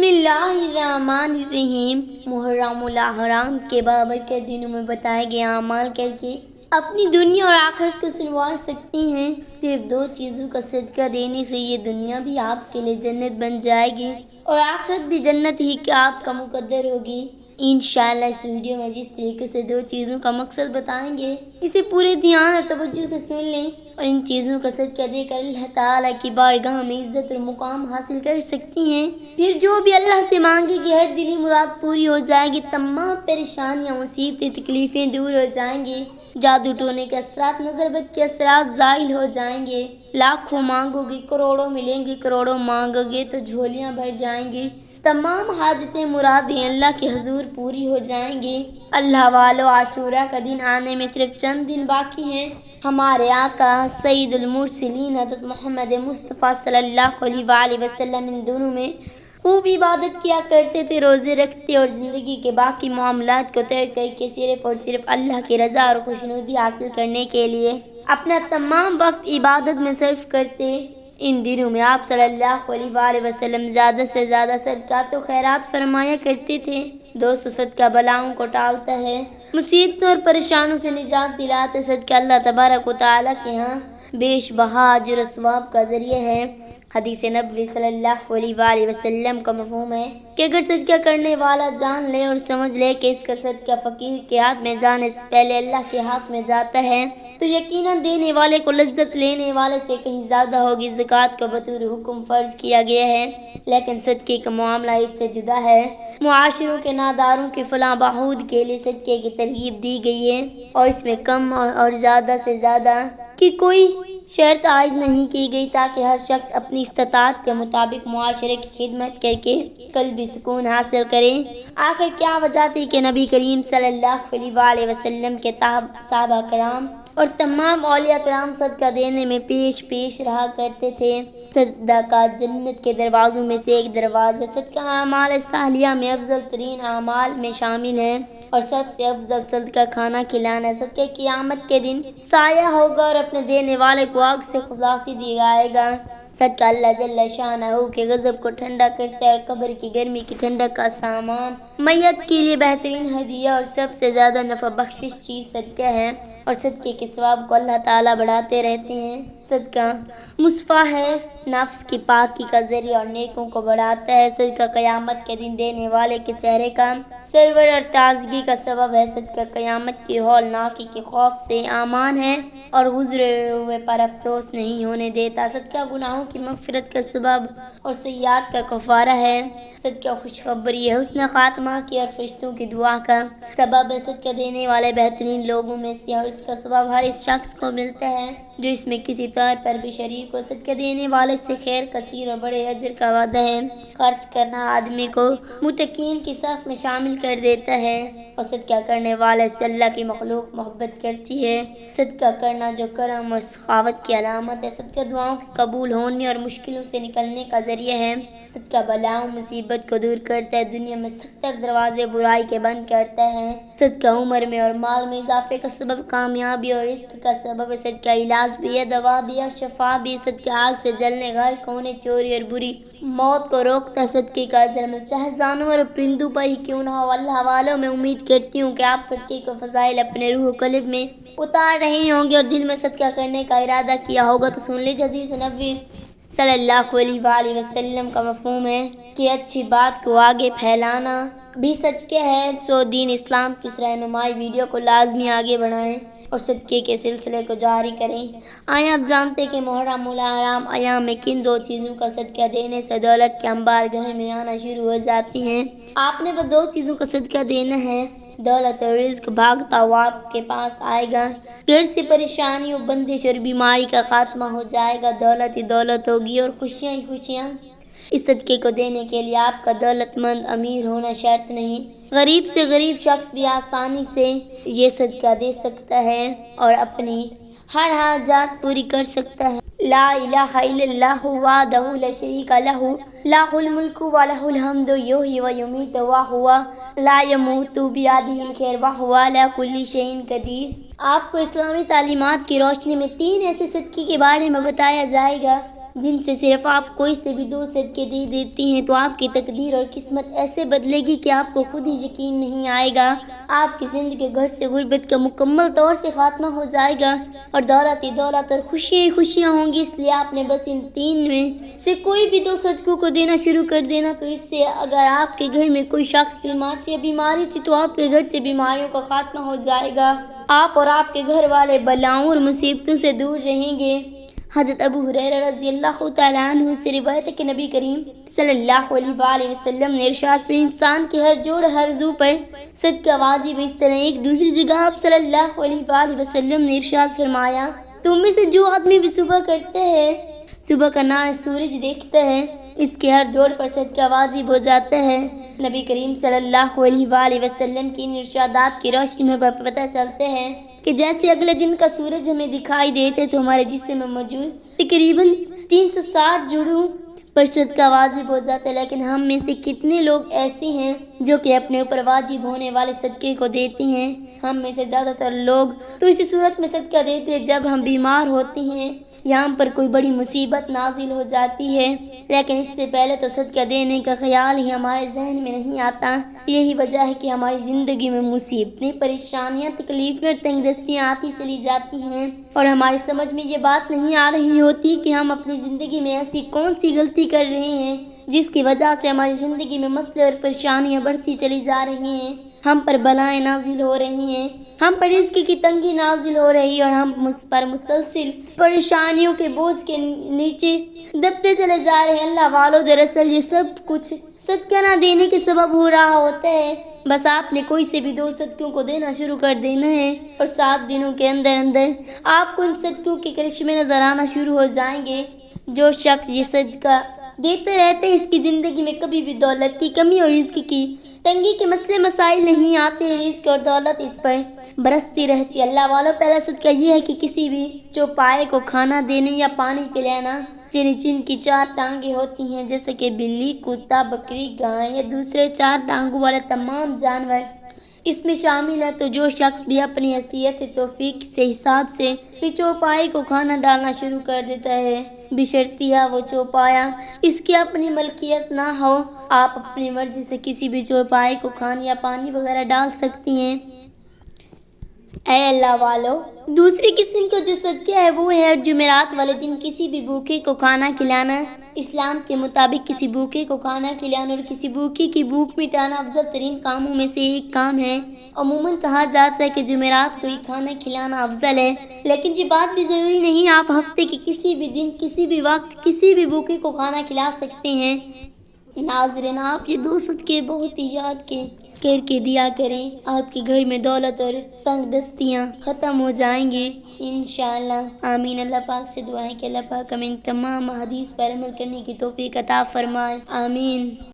اللہ الرحمن الرحیم۔ محرم الحرام کے بابرکت دنوں میں بتائے گئے اعمال کر کے اپنی دنیا اور آخرت کو سنوار سکتی ہیں۔ صرف 2 چیزوں کا صدقہ دینے سے یہ دنیا بھی آپ کے لیے جنت بن جائے گی اور آخرت بھی جنت ہی کہ آپ کا مقدر ہوگی۔ انشاءاللہ اس ویڈیو میں جس طریقے سے 2 چیزوں کا مقصد بتائیں گے اسے پورے دھیان اور توجہ سے سن لیں اور ان چیزوں کا صدقہ دے کر اللہ تعالیٰ کی بارگاہ میں عزت اور مقام حاصل کر سکتی ہیں۔ پھر جو بھی اللہ سے مانگے گی ہر دلی مراد پوری ہو جائے گی، تمام پریشانیاں مصیبتیں تکلیفیں دور ہو جائیں گی، جادو ٹونے کے اثرات نظر بد کے اثرات زائل ہو جائیں گے، لاکھوں مانگو گی کروڑوں ملیں گی، کروڑوں مانگو گے تو جھولیاں بھر جائیں گی، تمام حاجتیں مرادیں اللہ کے حضور پوری ہو جائیں گی۔ اللہ والو، عاشوراء کا دن آنے میں صرف چند دن باقی ہیں۔ ہمارے آقا سید المرسلین حضرت محمد مصطفیٰ صلی اللہ علیہ وآلہ وسلم ان دنوں میں خوب عبادت کیا کرتے تھے، روزے رکھتے اور زندگی کے باقی معاملات کو ترک کر کے صرف اور صرف اللہ کی رضا اور خوشنودی حاصل کرنے کے لیے اپنا تمام وقت عبادت میں صرف کرتے۔ ان دنوں میں آپ صلی اللہ علیہ وآلہ وسلم زیادہ سے زیادہ صدقات و خیرات فرمایا کرتے تھے۔ دوستو، صدقہ بلاؤں کو ٹالتا ہے، مصیبتوں اور پریشانوں سے نجات دلاتا ہے۔ صدقہ اللہ تبارک و تعالیٰ کے ہاں بیش بہا اجر و ثواب کا ذریعہ ہے۔ حدیث نبوی صلی اللہ علیہ وآلہ وسلم کا مفہوم ہے کہ اگر صدقہ کرنے والا جان لے اور سمجھ لے کہ اس کا صدقہ فقیر کے ہاتھ میں جانے سے پہلے اللہ کے ہاتھ میں جاتا ہے تو یقیناً دینے والے کو لذت لینے والے سے کہیں زیادہ ہوگی۔ زکوٰۃ کا بطور حکم فرض کیا گیا ہے، لیکن صدقے کا معاملہ اس سے جدا ہے۔ معاشروں کے ناداروں کے فلاح بہبود کے لیے صدقے کی ترغیب دی گئی ہے اور اس میں کم اور زیادہ سے زیادہ کی کوئی شرط عائد نہیں کی گئی تاکہ ہر شخص اپنی استطاعت کے مطابق معاشرے کی خدمت کر کے قلبی سکون حاصل کرے۔ آخر کیا وجہ تھی کہ نبی کریم صلی اللہ علیہ وآلہ وسلم کے صحابہ کرام اور تمام اولیاء کرام صدقہ دینے میں پیش رہا کرتے تھے؟ صدقہ جنت کے دروازوں میں سے ایک دروازہ۔ صدقہ اعمال صالحہ میں افضل ترین اعمال میں شامل ہے اور سب سے افضل صدقہ کھانا کھلانا ہے۔ صدقہ قیامت کے دن سایہ ہوگا اور اپنے دینے والے کو آگ سے خلاصی دی جائے گا۔ صدقہ اللہ جل شانہ کے غضب کو ٹھنڈا کرتا ہے اور قبر کی گرمی کی ٹھنڈک کا سامان۔ میت کے لیے بہترین ہدیہ اور سب سے زیادہ نفع بخش چیز صدقہ ہے اور صدقے کے ثواب کو اللہ تعالیٰ بڑھاتے رہتے ہیں۔ صدقہ مصفاح ہے، نفس کی پاکی کا ذریعہ اور نیکوں کو بڑھاتا ہے۔ صدقہ قیامت کے دن دینے والے کے چہرے کا سرور اور تازگی کا سبب ہے۔ صدقہ قیامت کی ہولناکی کے خوف سے امان ہے اور گزرے ہوئے پر افسوس نہیں ہونے دیتا۔ صدقہ گناہوں کی مغفرت کا سبب اور سیئات کا کفارہ ہے۔ صدقہ خوشخبری ہے، حسن خاتمہ کی اور فرشتوں کی دعا کا سبب ہے۔ صدقہ دینے والے بہترین لوگوں میں سے اور اس کا ثواب ہر اس شخص کو ملتا ہے جو اس میں کسی طور پر بھی شریک ہو۔ صدقہ دینے والے سے خیر کثیر اور بڑے اجر کا وعدہ ہے۔ خرچ کرنا آدمی کو متقین کی صف میں شامل کر دیتا ہے اور صدقہ کرنے والے سے اللہ کی مخلوق محبت کرتی ہے۔ صدقہ کرنا جو کرم اور سخاوت کی علامت ہے۔ صدقہ دعاؤں کے قبول ہونے اور مشکلوں سے نکلنے کا ذریعہ ہے۔ صدقہ بلاؤں مصیبت کو دور کرتا ہے، دنیا میں 70 دروازے برائی کے بند کرتا ہے۔ صدقہ عمر میں اور مال میں اضافے کا سبب، کامیابی اور رزق کا سبب ہے۔ صدقہ علاج بھی ہے، دوا بھی اور شفا بھی۔ صدقہ آگ سے جلنے، غرق ہونے، چوری اور بری موت کو روکتا ہے۔ صدقے کا اجر میں چاہے جانور اور پرندوں پر ہی کیوں نہ ہو۔ اللہ والوں، میں امید کرتی ہوں کہ آپ صدقے کے فضائل اپنے روح و قلب میں اتار رہے ہوں گے اور دل میں صدقہ کرنے کا ارادہ کیا ہوگا۔ تو سن لیجیے، حدیث نبوی صلی اللہ علیہ وآلہ وسلم کا مفہوم ہے کہ اچھی بات کو آگے پھیلانا بھی صدقہ ہے۔ سو دین اسلام کی اس رہنمائی ویڈیو کو لازمی آگے بڑھائیں اور صدقے کے سلسلے کو جاری کریں۔ آئیں آپ جانتے ہیں کہ محرم الحرام ایام میں کن 2 چیزوں کا صدقہ دینے سے دولت کے انبار گھر میں آنا شروع ہو جاتی ہیں۔ آپ نے وہ 2 چیزوں کا صدقہ دینا ہے، دولت اور رزق بھاگتا ہوا آپ کے پاس آئے گا، گھر سے پریشانیوں، بندش اور بیماری کا خاتمہ ہو جائے گا، دولت ہی دولت ہوگی اور خوشیاں ہی خوشیاں۔ اس صدقے کو دینے کے لیے آپ کا دولت مند امیر ہونا شرط نہیں، غریب سے غریب شخص بھی آسانی سے یہ صدقہ دے سکتا ہے اور اپنی ہر حاجات پوری کر سکتا ہے۔ لا الہ الا اللہ وحدہ لا شریک لہ لہ الملک ولہ الحمد یحیی و یمیت وہو لا یموت بیدہ الخیر وہو علی کل شیء قدیر۔ آپ کو اسلامی تعلیمات کی روشنی میں 3 ایسے صدقے کے بارے میں بتایا جائے گا جن سے صرف آپ کوئی سے بھی 2 صدقے دے دیتی ہیں تو آپ کی تقدیر اور قسمت ایسے بدلے گی کہ آپ کو خود ہی یقین نہیں آئے گا۔ آپ کی زندگی گھر سے غربت کا مکمل طور سے خاتمہ ہو جائے گا اور دولت ہی دولت اور خوشیاں ہی خوشیاں ہوں گی۔ اس لیے آپ نے بس ان 3 میں سے کوئی بھی 2 صدقوں کو دینا شروع کر دینا۔ تو اس سے اگر آپ کے گھر میں کوئی شخص بیمار تھی یا بیماری تھی تو آپ کے گھر سے بیماریوں کا خاتمہ ہو جائے گا۔ آپ اور آپ کے گھر والے بلاؤں اور مصیبتوں سے دور رہیں گے۔ حضرت ابو ہریرہ رضی اللہ تعالیٰ عنہ سے روایت ہے کہ نبی کریم صلی اللہ علیہ وآلہ وسلم نے ارشاد فرمایا، انسان کے ہر جوڑ ہر عضو پر صدقہ واجب۔ اس طرح ایک دوسری جگہ آپ صلی اللہ علیہ وآلہ وسلم نے ارشاد فرمایا، تم میں سے جو آدمی بھی صبح کرتے ہیں، صبح کا نہ سورج دیکھتا ہے، اس کے ہر جوڑ پر صدقہ واجب ہو جاتا ہے۔ نبی کریم صلی اللہ علیہ وآلہ وسلم کی ان ارشادات کی روشنی میں پتہ چلتا ہے کہ جیسے اگلے دن کا سورج ہمیں دکھائی دیتے تو ہمارے جسم میں موجود تقریباً 360 جوڑوں پر صدقہ واجب ہو جاتا ہے، لیکن ہم میں سے کتنے لوگ ایسے ہیں جو کہ اپنے اوپر واجب ہونے والے صدقے کو دیتے ہیں؟ ہم میں سے زیادہ تر لوگ تو اسی صورت میں صدقہ دیتے ہیں جب ہم بیمار ہوتے ہیں یا ہم پر کوئی بڑی مصیبت نازل ہو جاتی ہے، لیکن اس سے پہلے تو صدقہ دینے کا خیال ہی ہمارے ذہن میں نہیں آتا۔ یہی وجہ ہے کہ ہماری زندگی میں مصیبتیں، پریشانیاں، تکلیفیں اور تنگ دستیاں آتی چلی جاتی ہیں اور ہماری سمجھ میں یہ بات نہیں آ رہی ہوتی کہ ہم اپنی زندگی میں ایسی کون سی غلطی کر رہے ہیں جس کی وجہ سے ہماری زندگی میں مسئلے اور پریشانیاں بڑھتی چلی جا رہی ہیں، ہم پر بلائیں نازل ہو رہی ہیں، ہم پر رزق کی تنگی نازل ہو رہی ہے اور ہم پر مسلسل پریشانیوں کے بوجھ کے نیچے دبتے چلے جا رہے ہیں۔ اللہ والو، دراصل یہ سب کچھ صدقہ نہ دینے کے سبب ہو رہا ہوتا ہے۔ بس آپ نے کوئی سے بھی 2 صدقوں کو دینا شروع کر دینا ہے اور 7 دنوں کے اندر اندر آپ کو ان صدقوں کے کرشمے نظر آنا شروع ہو جائیں گے۔ جو شخص یہ صدقہ دیتے رہتے اس کی زندگی میں کبھی بھی دولت کی کمی اور رزق کی تنگی کے مسئلے مسائل نہیں آتے، رزق اور دولت اس پر برستی رہتی۔ اللہ والوں، پہلا صدقہ یہ ہے کہ کسی بھی چوپائے کو کھانا دینے یا پانی پلانا، یعنی جن کی 4 ٹانگیں ہوتی ہیں جیسے کہ بلی، کتا، بکری، گائے یا دوسرے 4 ٹانگوں والے تمام جانور اس میں شامل ہے۔ تو جو شخص بھی اپنی حیثیت سے، توفیق سے، حساب سے بھی چوپائے کو کھانا ڈالنا شروع کر دیتا ہے، بشرطیہ وہ چوپایا اس کی اپنی ملکیت نہ ہو، آپ اپنی مرضی سے کسی بھی چوپائے کو کھانا یا پانی وغیرہ ڈال سکتی ہیں۔ اے اللہ والو، دوسری قسم کا جو صدقہ ہے وہ ہے جمعرات والے دن کسی بھی بھوکے کو کھانا کھلانا۔ اسلام کے مطابق کسی بھوکے کو کھانا کھلانا اور کسی بھوکے کی بھوک مٹانا افضل ترین کاموں میں سے ایک کام ہے۔ عموماً کہا جاتا ہے کہ جمعرات کو ہی کھانا کھلانا افضل ہے، لیکن یہ بات بھی ضروری نہیں، آپ ہفتے کے کسی بھی دن، کسی بھی وقت، کسی بھی بھوکے کو کھانا کھلا سکتے ہیں۔ ناظرین، آپ یہ 2 صدقے بہت ہی یاد کر کے دیا کریں، آپ کے گھر میں دولت اور تنگ دستیاں ختم ہو جائیں گے انشاءاللہ۔ آمین۔ اللہ پاک سے دعا ہے کہ اللہ پاک ہمیں ان تمام احادیث پر عمل کرنے کی توفیق عطا فرمائے، آمین۔